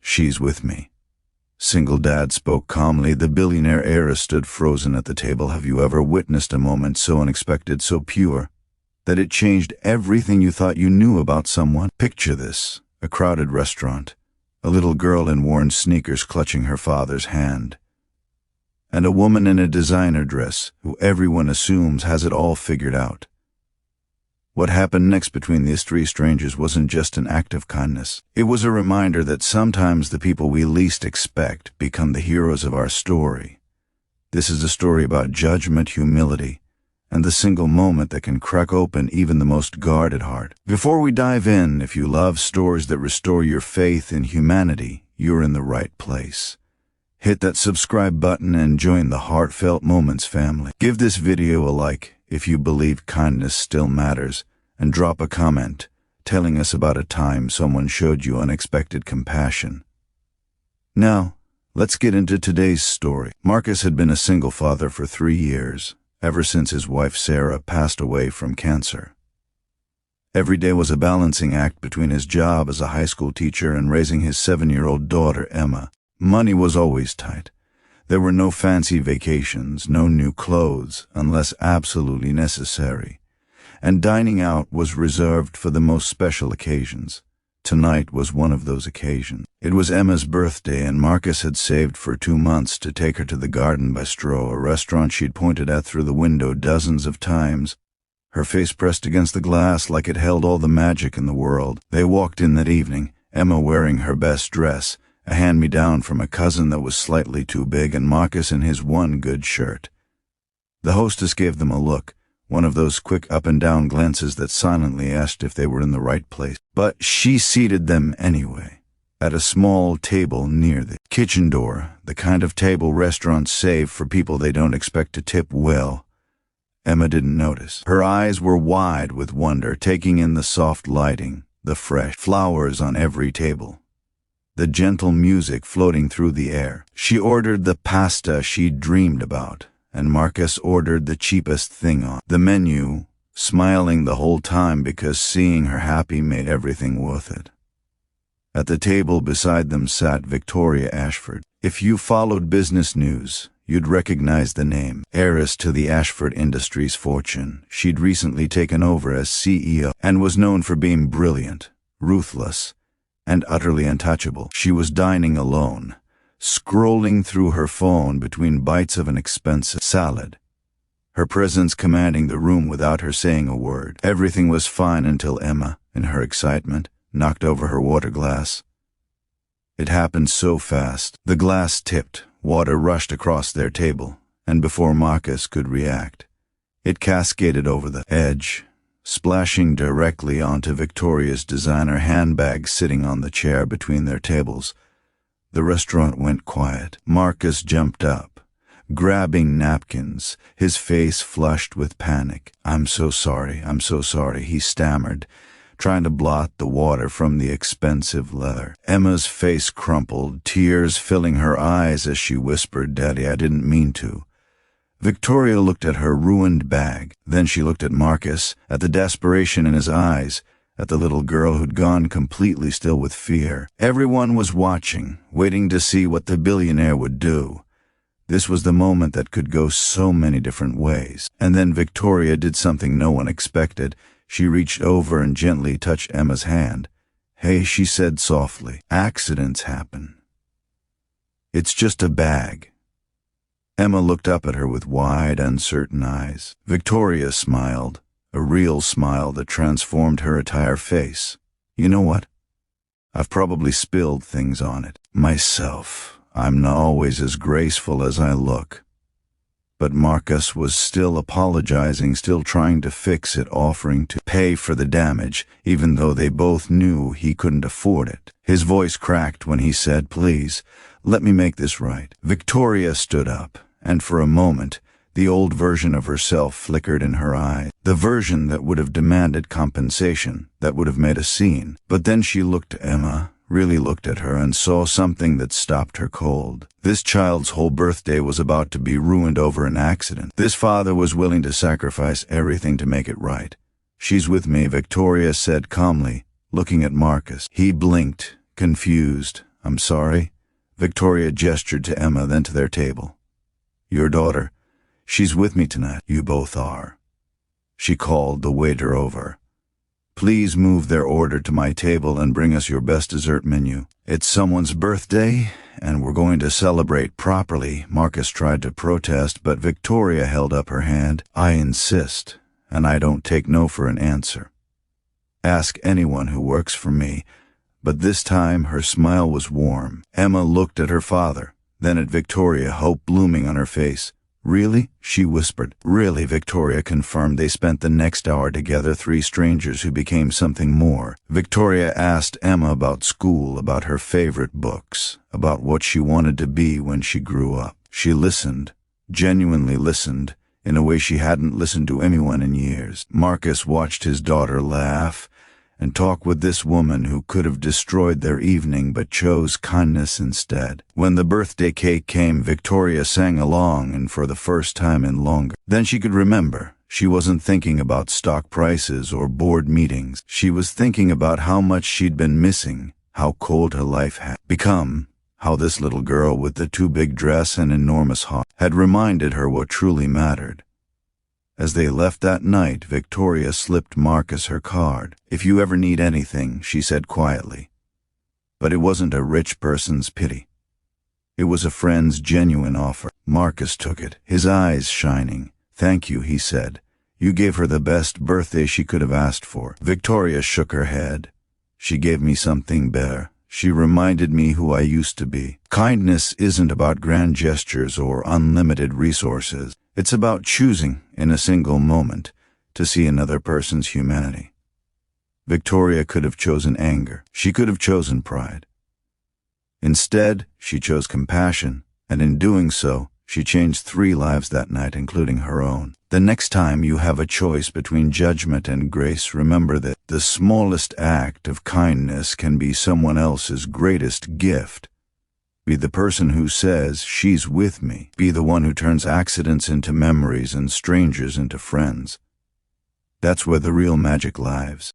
She's with me. Single dad spoke calmly. The billionaire heiress stood frozen at the table. Have you ever witnessed a moment so unexpected, so pure, that it changed everything you thought you knew about someone? Picture this: a crowded restaurant, a little girl in worn sneakers clutching her father's hand, and a woman in a designer dress who everyone assumes has it all figured out. What happened next between these three strangers wasn't just an act of kindness. It was a reminder that sometimes the people we least expect become the heroes of our story. This is a story about judgment, humility, and the single moment that can crack open even the most guarded heart. Before we dive in, if you love stories that restore your faith in humanity, you're in the right place. Hit that subscribe button and join the Heartfelt Moments family. Give this video a like if you believe kindness still matters, and drop a comment telling us about a time someone showed you unexpected compassion. Now, let's get into today's story. Marcus had been a single father for 3 years, ever since his wife Sarah passed away from cancer. Every day was a balancing act between his job as a high school teacher and raising his 7-year-old daughter, Emma. Money was always tight. There were no fancy vacations, no new clothes, unless absolutely necessary. And dining out was reserved for the most special occasions. Tonight was one of those occasions. It was Emma's birthday, and Marcus had saved for 2 months to take her to the Garden Bistro, a restaurant she'd pointed at through the window dozens of times, her face pressed against the glass like it held all the magic in the world. They walked in that evening, Emma wearing her best dress, a hand-me-down from a cousin that was slightly too big, and Marcus in his one good shirt. The hostess gave them a look, one of those quick up-and-down glances that silently asked if they were in the right place. But she seated them anyway, at a small table near the kitchen door, the kind of table restaurants save for people they don't expect to tip well. Emma didn't notice. Her eyes were wide with wonder, taking in the soft lighting, the fresh flowers on every table, the gentle music floating through the air. She ordered the pasta she'd dreamed about, and Marcus ordered the cheapest thing on the menu, smiling the whole time because seeing her happy made everything worth it. At the table beside them sat Victoria Ashford. If you followed business news, you'd recognize the name. Heiress to the Ashford Industries fortune, she'd recently taken over as CEO and was known for being brilliant, ruthless, and utterly untouchable. She was dining alone, scrolling through her phone between bites of an expensive salad, her presence commanding the room without her saying a word. Everything was fine until Emma, in her excitement, knocked over her water glass. It happened so fast. The glass tipped, water rushed across their table, and before Marcus could react, it cascaded over the edge, splashing directly onto Victoria's designer handbag sitting on the chair between their tables. The restaurant went quiet. Marcus jumped up, grabbing napkins, his face flushed with panic. I'm so sorry, he stammered, trying to blot the water from the expensive leather. Emma's face crumpled, tears filling her eyes as she whispered, Daddy, I didn't mean to. Victoria looked at her ruined bag. Then she looked at Marcus, at the desperation in his eyes, at the little girl who'd gone completely still with fear. Everyone was watching, waiting to see what the billionaire would do. This was the moment that could go so many different ways. And then Victoria did something no one expected. She reached over and gently touched Emma's hand. Hey, she said softly, accidents happen. It's just a bag. Emma looked up at her with wide, uncertain eyes. Victoria smiled, a real smile that transformed her entire face. You know what? I've probably spilled things on it myself. I'm not always as graceful as I look. But Marcus was still apologizing, still trying to fix it, offering to pay for the damage, even though they both knew he couldn't afford it. His voice cracked when he said, Please, let me make this right. Victoria stood up, and for a moment, the old version of herself flickered in her eye, the version that would have demanded compensation, that would have made a scene. But then she looked at Emma, really looked at her, and saw something that stopped her cold. This child's whole birthday was about to be ruined over an accident. This father was willing to sacrifice everything to make it right. She's with me, Victoria said calmly, looking at Marcus. He blinked, confused, I'm sorry." Victoria gestured to Emma, then to their table. "Your daughter, she's with me tonight." "You both are." She called the waiter over. "Please move their order to my table and bring us your best dessert menu. It's someone's birthday, and we're going to celebrate properly." Marcus tried to protest, but Victoria held up her hand. "I insist, and I don't take no for an answer. Ask anyone who works for me." But this time her smile was warm. Emma looked at her father, then at Victoria, hope blooming on her face. "Really?" she whispered. "Really," Victoria confirmed. They spent the next hour together, three strangers who became something more. Victoria asked Emma about school, about her favorite books, about what she wanted to be when she grew up. She listened, genuinely listened, in a way she hadn't listened to anyone in years. Marcus watched his daughter laugh and talk with this woman who could have destroyed their evening but chose kindness instead. When the birthday cake came, Victoria sang along, and for the first time in longer than she could remember, she wasn't thinking about stock prices or board meetings. She was thinking about how much she'd been missing, how cold her life had become, how this little girl with the too big dress and enormous heart had reminded her what truly mattered. As they left that night, Victoria slipped Marcus her card. "If you ever need anything," she said quietly. But it wasn't a rich person's pity. It was a friend's genuine offer. Marcus took it, his eyes shining. "Thank you," he said. "You gave her the best birthday she could have asked for." Victoria shook her head. "She gave me something better. She reminded me who I used to be." Kindness isn't about grand gestures or unlimited resources. It's about choosing, in a single moment, to see another person's humanity. Victoria could have chosen anger. She could have chosen pride. Instead, she chose compassion, and in doing so, she changed 3 lives that night, including her own. The next time you have a choice between judgment and grace, remember that the smallest act of kindness can be someone else's greatest gift. Be the person who says, "She's with me." Be the one who turns accidents into memories and strangers into friends. That's where the real magic lies.